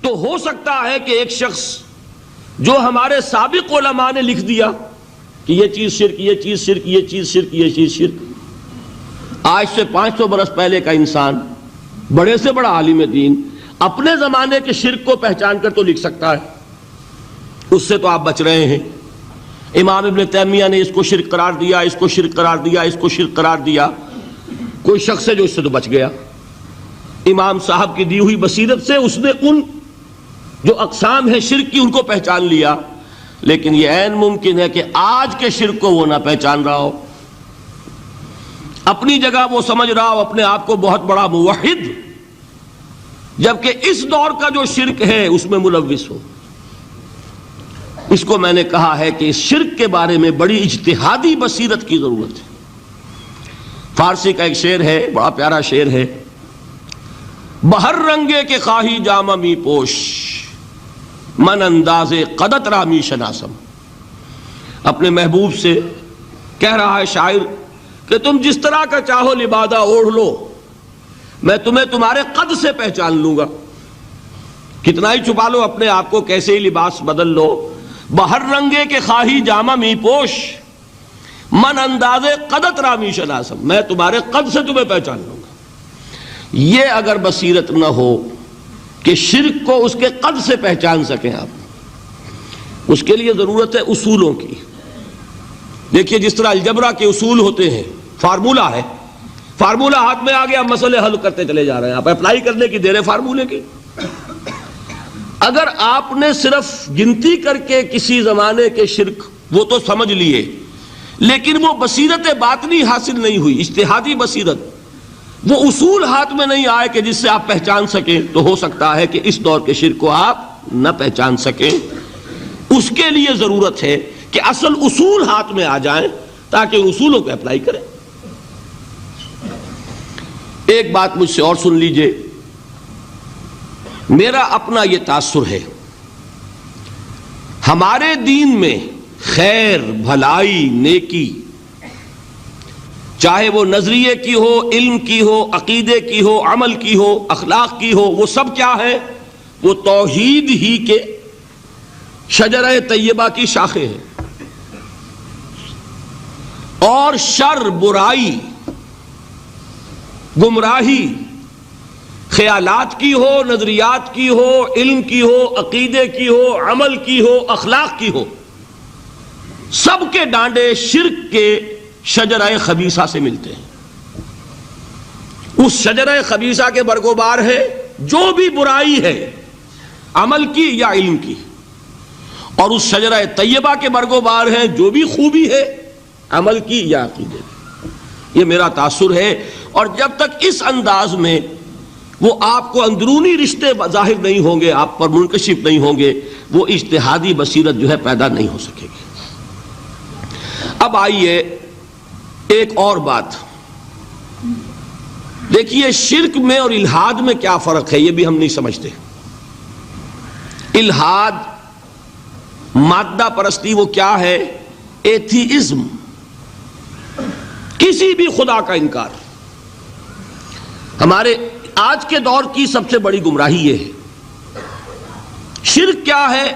تو ہو سکتا ہے کہ ایک شخص جو ہمارے سابق علماء نے لکھ دیا کہ یہ چیز شرک، یہ چیز شرک، یہ چیز شرک، یہ چیز شرک، آج سے 500 برس پہلے کا انسان بڑے سے بڑا عالم دین اپنے زمانے کے شرک کو پہچان کر تو لکھ سکتا ہے، اس سے تو آپ بچ رہے ہیں۔ امام ابن تیمیہ نے اس کو شرک قرار دیا، اس کو شرک قرار دیا، اس کو شرک قرار دیا، کوئی شخص ہے جو اس سے تو بچ گیا۔ امام صاحب کی دی ہوئی بصیرت سے اس نے ان جو اقسام ہے شرک کی ان کو پہچان لیا، لیکن یہ عین ممکن ہے کہ آج کے شرک کو وہ نہ پہچان رہا ہو، اپنی جگہ وہ سمجھ رہا ہو اپنے آپ کو بہت بڑا موحد، جبکہ اس دور کا جو شرک ہے اس میں ملوث ہو۔ اس کو میں نے کہا ہے کہ اس شرک کے بارے میں بڑی اجتہادی بصیرت کی ضرورت ہے۔ فارسی کا ایک شعر ہے، بڑا پیارا شعر ہے، بہر رنگے کے خواہی جامہ می پوش، من انداز قدت رامی شناسم۔ اپنے محبوب سے کہہ رہا ہے شاعر کہ تم جس طرح کا چاہو لبادہ اوڑھ لو، میں تمہیں تمہارے قد سے پہچان لوں گا، کتنا ہی چھپا لو اپنے آپ کو، کیسے ہی لباس بدل لو، بہر رنگے کے خواہی جامہ می پوش، من انداز قدت رامی شناسم، میں تمہارے قد سے تمہیں پہچان لوں گا۔ یہ اگر بصیرت نہ ہو کہ شرک کو اس کے قد سے پہچان سکیں آپ، اس کے لیے ضرورت ہے اصولوں کی۔ دیکھیے جس طرح الجبرا کے اصول ہوتے ہیں، فارمولہ ہے، فارمولہ ہاتھ میں آ گیا، مسئلے حل کرتے چلے جا رہے ہیں، آپ اپلائی کرنے کی دیر ہے فارمولے کی۔ اگر آپ نے صرف گنتی کر کے کسی زمانے کے شرک وہ تو سمجھ لیے، لیکن وہ بصیرت باطنی حاصل نہیں ہوئی، اجتہادی بصیرت، وہ اصول ہاتھ میں نہیں آئے کہ جس سے آپ پہچان سکیں، تو ہو سکتا ہے کہ اس دور کے شرک کو آپ نہ پہچان سکیں۔ اس کے لیے ضرورت ہے کہ اصل اصول ہاتھ میں آ جائیں تاکہ ان اصولوں کو اپلائی کریں۔ ایک بات مجھ سے اور سن لیجئے، میرا اپنا یہ تاثر ہے، ہمارے دین میں خیر، بھلائی، نیکی، چاہے وہ نظریے کی ہو، علم کی ہو، عقیدے کی ہو، عمل کی ہو، اخلاق کی ہو، وہ سب کیا ہے؟ وہ توحید ہی کے شجرہ طیبہ کی شاخیں ہیں۔ اور شر، برائی، گمراہی، خیالات کی ہو، نظریات کی ہو، علم کی ہو، عقیدے کی ہو، عمل کی ہو، اخلاق کی ہو، سب کے ڈانڈے شرک کے شجرہ خبیثہ سے ملتے ہیں۔ اس شجرہ خبیثہ کے برگوبار ہے جو بھی برائی ہے، عمل کی یا علم کی، اور اس شجرہ طیبہ کے برگوبار ہے جو بھی خوبی ہے، عمل کی یا عقیدے کی۔ یہ میرا تاثر ہے، اور جب تک اس انداز میں وہ آپ کو اندرونی رشتے ظاہر نہیں ہوں گے، آپ پر منکشف نہیں ہوں گے، وہ اجتہادی بصیرت جو ہے پیدا نہیں ہو سکے گی۔ اب آئیے ایک اور بات دیکھیے، شرک میں اور الحاد میں کیا فرق ہے، یہ بھی ہم نہیں سمجھتے۔ الحاد، مادہ پرستی، وہ کیا ہے؟ ایتھیزم، کسی بھی خدا کا انکار۔ ہمارے آج کے دور کی سب سے بڑی گمراہی یہ ہے۔ شرک کیا ہے؟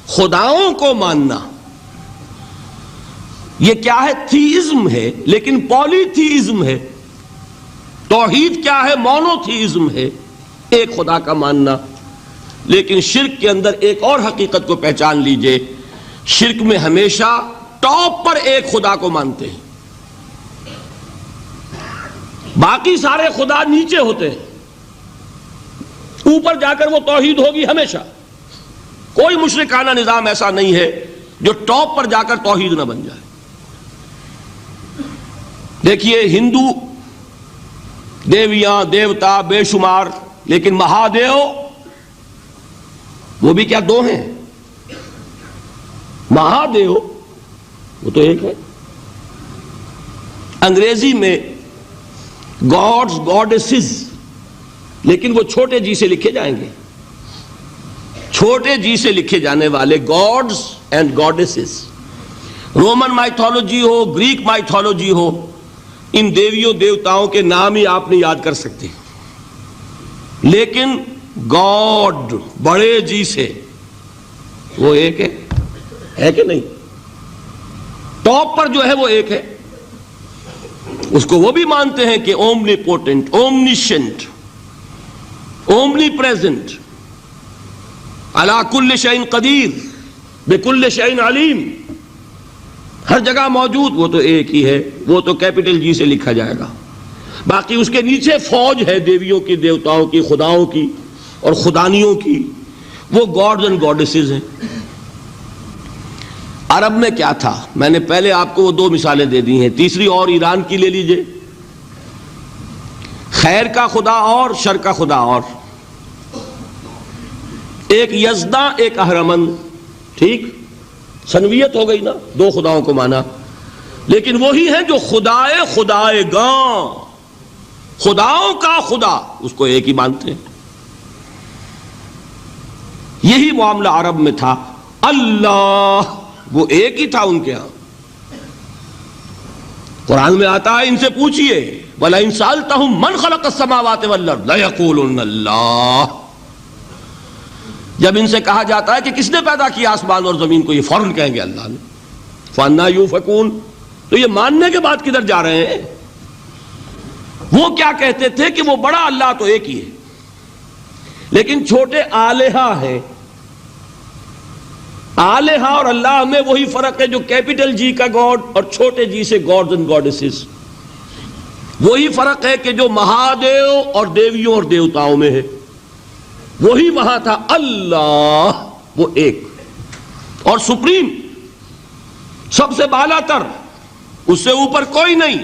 خداؤں کو ماننا۔ یہ کیا ہے؟ تھیزم ہے، لیکن پولی تھیزم ہے۔ توحید کیا ہے؟ مونو تھیزم ہے، ایک خدا کا ماننا۔ لیکن شرک کے اندر ایک اور حقیقت کو پہچان لیجئے، شرک میں ہمیشہ ٹاپ پر ایک خدا کو مانتے ہیں، باقی سارے خدا نیچے ہوتے ہیں، اوپر جا کر وہ توحید ہوگی ہمیشہ۔ کوئی مشرکانہ نظام ایسا نہیں ہے جو ٹاپ پر جا کر توحید نہ بن جائے۔ دیکھیے ہندو دیویاں، دیوتا بے شمار، لیکن مہادیو وہ بھی کیا دو ہیں؟ مہادیو وہ تو ایک ہے۔ انگریزی میں گاڈز، گاڈیسز، لیکن وہ چھوٹے جی سے لکھے جائیں گے، چھوٹے جی سے لکھے جانے والے gods and goddesses. Roman mythology ہو، گریک مائتھولوجی ہو، ان دیویوں دیوتاؤں کے نام ہی آپ نہیں یاد کر سکتے، لیکن گاڈ بڑے جی سے، وہ ایک ہے کہ نہیں؟ ٹاپ پر جو ہے وہ ایک ہے، اس کو وہ بھی مانتے ہیں کہ اومنی پوٹنٹ، اومنیشنٹ، اومنی پریزنٹ، علی کل شیء قدیر، بکل شیء علیم، ہر جگہ موجود، وہ تو ایک ہی ہے، وہ تو کیپٹل جی سے لکھا جائے گا۔ باقی اس کے نیچے فوج ہے دیویوں کی، دیوتاؤں کی، خداؤں کی اور خدانیوں کی، وہ گاڈز اینڈ گاڈیسز ہیں۔ عرب میں کیا تھا؟ میں نے پہلے آپ کو وہ دو مثالیں دے دی ہیں، تیسری اور ایران کی لے لیجئے، خیر کا خدا اور شر کا خدا اور، ایک یزداں ایک اہرمن، ٹھیک، سنویت ہو گئی نا، دو خداؤں کو مانا، لیکن وہی ہیں جو خدائے خدائے گاں، خداؤں کا خدا، اس کو ایک ہی مانتے ہیں۔ یہی معاملہ عرب میں تھا، اللہ وہ ایک ہی تھا ان کے ہاں۔ قرآن میں آتا ہے ان سے پوچھئے وَلَئِن سَأَلْتَهُم مَّنْ خَلَقَ السَّمَاوَاتِ وَالْأَرْضَ لَيَقُولُنَّ اللَّهُ، جب ان سے کہا جاتا ہے کہ کس نے پیدا کیا آسمان اور زمین کو، یہ فوراً کہیں گے اللہ نے۔ فَأَنَّىٰ يُؤْفَكُونَ، تو یہ ماننے کے بعد کدھر جا رہے ہیں؟ وہ کیا کہتے تھے کہ وہ بڑا اللہ تو ایک ہی ہے، لیکن چھوٹے آلہہ ہیں۔ آلہہ اور اللہ میں وہی فرق ہے جو کیپٹل جی کا گاڈ اور چھوٹے جی سے گاڈز اینڈ گاڈیسز، وہی فرق ہے کہ جو مہادیو اور دیویوں اور دیوتاؤں میں ہے، وہی وہاں تھا۔ اللہ وہ ایک اور سپریم، سب سے بالا تر، اس سے اوپر کوئی نہیں،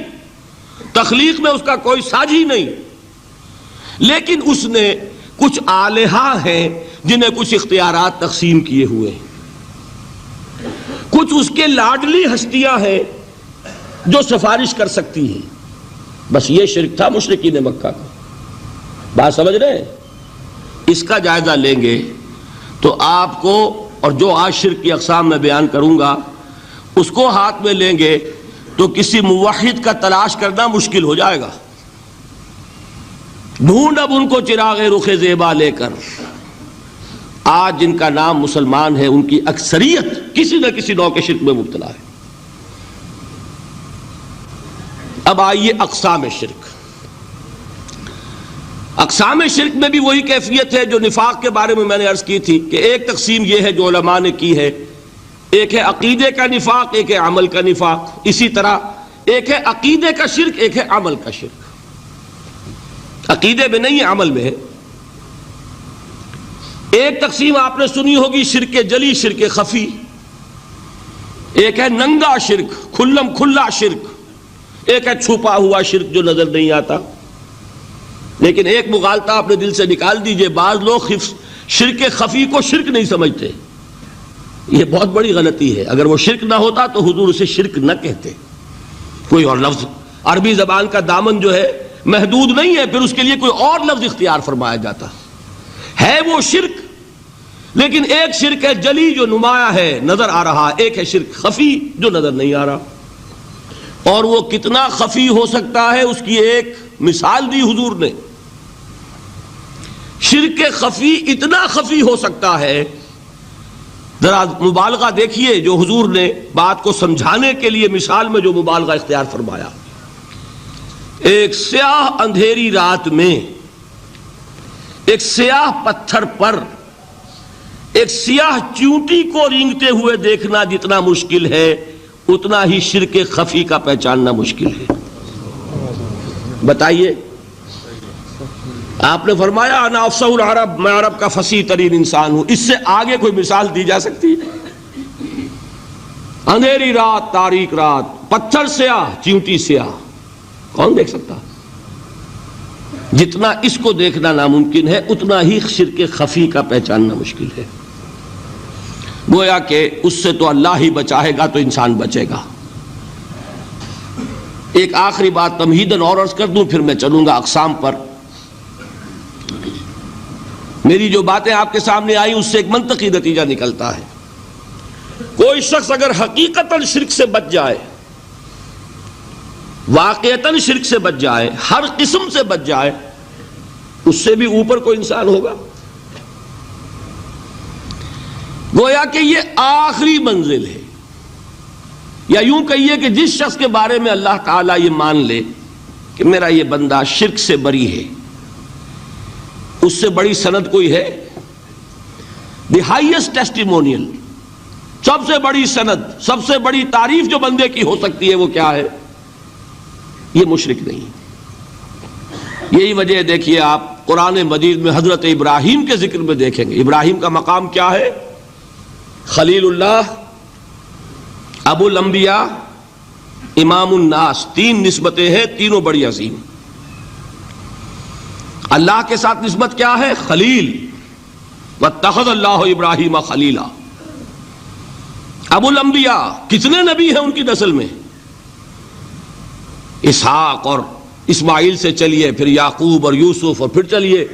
تخلیق میں اس کا کوئی ساجی نہیں، لیکن اس نے کچھ آلہہ ہیں جنہیں کچھ اختیارات تقسیم کیے ہوئے ہیں، کچھ اس کے لاڈلی ہستیاں ہیں جو سفارش کر سکتی ہیں۔ بس یہ شرک تھا مشرکین مکہ کا، بات سمجھ رہے ہیں؟ اس کا جائزہ لیں گے تو آپ کو، اور جو آج شرک کی اقسام میں بیان کروں گا اس کو ہاتھ میں لیں گے تو کسی موحد کا تلاش کرنا مشکل ہو جائے گا۔ ڈھونڈ اب ان کو چراغ رخ زیبا لے کر، آج جن کا نام مسلمان ہے ان کی اکثریت کسی نہ کسی نوع کے شرک میں مبتلا ہے۔ اب آئیے اقسام شرک۔ اقسام شرک میں بھی وہی کیفیت ہے جو نفاق کے بارے میں نے عرض کی تھی کہ ایک تقسیم یہ ہے جو علماء نے کی ہے، ایک ہے عقیدے کا نفاق، ایک ہے عمل کا نفاق، اسی طرح ایک ہے عقیدے کا شرک، ایک ہے عمل کا شرک۔ عقیدے میں نہیں ہے، عمل میں ہے۔ ایک تقسیم آپ نے سنی ہوگی شرک جلی، شرک خفی، ایک ہے ننگا شرک، کھلم کھلا شرک، ایک ہے چھپا ہوا شرک جو نظر نہیں آتا۔ لیکن ایک مغالطہ اپنے دل سے نکال دیجئے، بعض لوگ شرک خفی کو شرک نہیں سمجھتے، یہ بہت بڑی غلطی ہے۔ اگر وہ شرک نہ ہوتا تو حضور اسے شرک نہ کہتے، کوئی اور لفظ، عربی زبان کا دامن جو ہے محدود نہیں ہے، پھر اس کے لیے کوئی اور لفظ اختیار فرمایا جاتا ہے وہ شرک۔ لیکن ایک شرک ہے جلی جو نمایاں ہے، نظر آ رہا، ایک ہے شرک خفی جو نظر نہیں آ رہا، اور وہ کتنا خفی ہو سکتا ہے اس کی ایک مثال دی حضور نے۔ شرک خفی اتنا خفی ہو سکتا ہے، ذرا مبالغہ دیکھیے جو حضور نے بات کو سمجھانے کے لیے مثال میں جو مبالغہ اختیار فرمایا۔ ایک سیاہ اندھیری رات میں ایک سیاہ پتھر پر ایک سیاہ چیونٹی کو رینگتے ہوئے دیکھنا جتنا مشکل ہے، اتنا ہی شرک خفی کا پہچاننا مشکل ہے۔ بتائیے، آپ نے فرمایا انا افصح العرب، میں عرب کا فصیح ترین انسان ہوں، اس سے آگے کوئی مثال دی جا سکتی ہے؟ اندھیری رات، تاریک رات، پتھر سیاہ، چیونٹی سیاہ، کون دیکھ سکتا؟ جتنا اس کو دیکھنا ناممکن ہے اتنا ہی شرک خفی کا پہچاننا مشکل ہے۔ گویا کہ اس سے تو اللہ ہی بچائے گا تو انسان بچے گا۔ ایک آخری بات تمہیداً اور عرض کر دوں، پھر میں چلوں گا اقسام پر۔ میری جو باتیں آپ کے سامنے آئی اس سے ایک منطقی نتیجہ نکلتا ہے، کوئی شخص اگر حقیقتاً شرک سے بچ جائے، واقعتاً شرک سے بچ جائے، ہر قسم سے بچ جائے، اس سے بھی اوپر کوئی انسان ہوگا؟ گویا کہ یہ آخری منزل ہے، یا یوں کہیے کہ جس شخص کے بارے میں اللہ تعالیٰ یہ مان لے کہ میرا یہ بندہ شرک سے بری ہے، اس سے بڑی سند کوئی ہے؟ دی ہائیسٹ ٹیسٹیمونیل، سب سے بڑی سند، سب سے بڑی تعریف جو بندے کی ہو سکتی ہے وہ کیا ہے؟ یہ مشرک نہیں۔ یہی وجہ ہے، دیکھیے آپ قرآن مجید میں حضرت ابراہیم کے ذکر میں دیکھیں گے، ابراہیم کا مقام کیا ہے؟ خلیل اللہ، ابو الانبیاء، امام الناس، تین نسبتیں ہیں، تینوں بڑی عظیم۔ اللہ کے ساتھ نسبت کیا ہے؟ خلیل، واتخذ اللہ ابراہیم خلیلا۔ ابو الانبیاء، کتنے نبی ہیں ان کی نسل میں؟ اسحاق اور اسماعیل سے چلیے، پھر یعقوب اور یوسف، اور پھر چلیے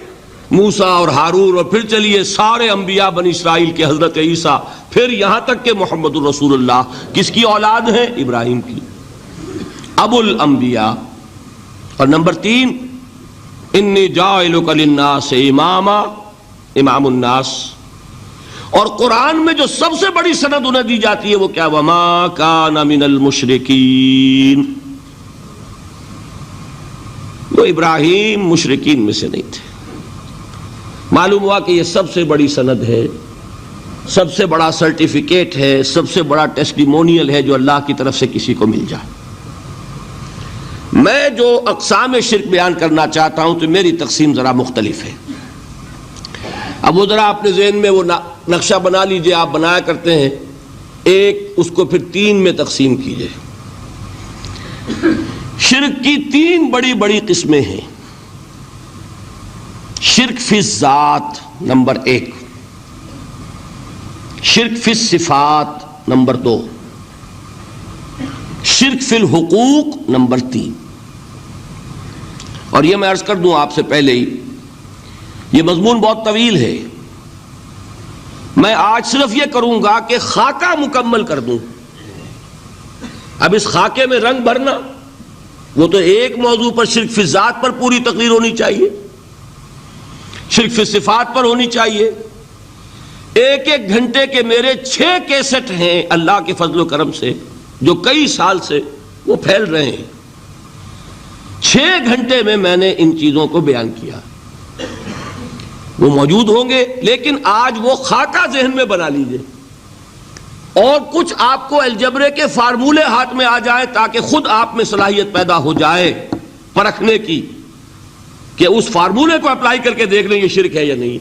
موسیٰ اور ہارون، اور پھر چلیے سارے انبیاء بنی اسرائیل کے، حضرت عیسیٰ، پھر یہاں تک کہ محمد الرسول اللہ کس کی اولاد ہیں؟ ابراہیم کی، ابو الانبیاء۔ اور نمبر 3، انی جاعلک للناس اماما، امام الناس۔ اور قرآن میں جو سب سے بڑی سند انہیں دی جاتی ہے وہ کیا؟ وما کان من المشرکین۔ وہ ابراہیم مشرکین میں سے نہیں تھے۔ معلوم ہوا کہ یہ سب سے بڑی سند ہے، سب سے بڑا سرٹیفکیٹ ہے، سب سے بڑا ٹیسٹیمونیل ہے جو اللہ کی طرف سے کسی کو مل جائے۔ میں جو اقسام شرک بیان کرنا چاہتا ہوں تو میری تقسیم ذرا مختلف ہے۔ اب وہ ذرا اپنے ذہن میں وہ نقشہ بنا لیجئے، آپ بنایا کرتے ہیں ایک، اس کو پھر 3 میں تقسیم کیجئے۔ شرک کی 3 بڑی بڑی قسمیں ہیں۔ شرک فی الذات نمبر 1، شرک فی الصفات نمبر 2، شرک فی الحقوق نمبر 3۔ اور یہ میں عرض کر دوں آپ سے پہلے ہی، یہ مضمون بہت طویل ہے، میں آج صرف یہ کروں گا کہ خاکہ مکمل کر دوں۔ اب اس خاکے میں رنگ بھرنا، وہ تو ایک موضوع پر شرک فی الذات پر پوری تقریر ہونی چاہیے، شرک فی الصفات پر ہونی چاہیے۔ ایک ایک گھنٹے کے میرے 6 کیسٹ ہیں اللہ کے فضل و کرم سے، جو کئی سال سے وہ پھیل رہے ہیں۔ 6 گھنٹے میں نے ان چیزوں کو بیان کیا، وہ موجود ہوں گے، لیکن آج وہ خاکہ ذہن میں بنا لیجئے، اور کچھ آپ کو الجبرے کے فارمولے ہاتھ میں آ جائے تاکہ خود آپ میں صلاحیت پیدا ہو جائے پرکھنے کی کہ اس فارمولے کو اپلائی کر کے دیکھ لیں یہ شرک ہے یا نہیں۔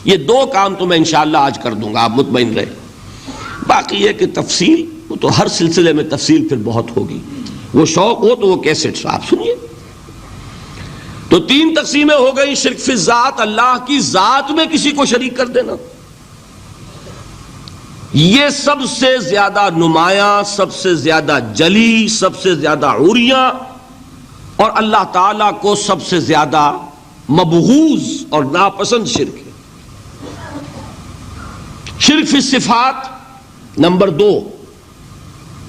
یہ 2 کام تو میں انشاءاللہ آج کر دوں گا، آپ مطمئن رہے۔ باقی یہ کہ تفصیل، وہ تو ہر سلسلے میں تفصیل پھر بہت ہوگی، وہ شوق ہو تو وہ کیسٹس آپ سنیے۔ تو 3 تقسیمیں ہو گئی۔ شرک فی الذات، اللہ کی ذات میں کسی کو شریک کر دینا، یہ سب سے زیادہ نمایاں، سب سے زیادہ جلی، سب سے زیادہ عریاں، اور اللہ تعالیٰ کو سب سے زیادہ مبغوض اور ناپسند شرک ہے۔ شرک فی الصفات نمبر 2،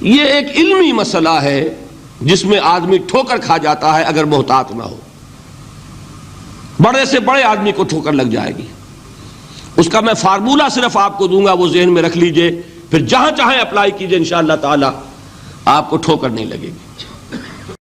یہ ایک علمی مسئلہ ہے جس میں آدمی ٹھوکر کھا جاتا ہے اگر محتاط نہ ہو، بڑے سے بڑے آدمی کو ٹھوکر لگ جائے گی۔ اس کا میں فارمولہ صرف آپ کو دوں گا، وہ ذہن میں رکھ لیجئے، پھر جہاں چاہیں اپلائی کیجئے، انشاءاللہ تعالی آپ کو ٹھوکر نہیں لگے گی۔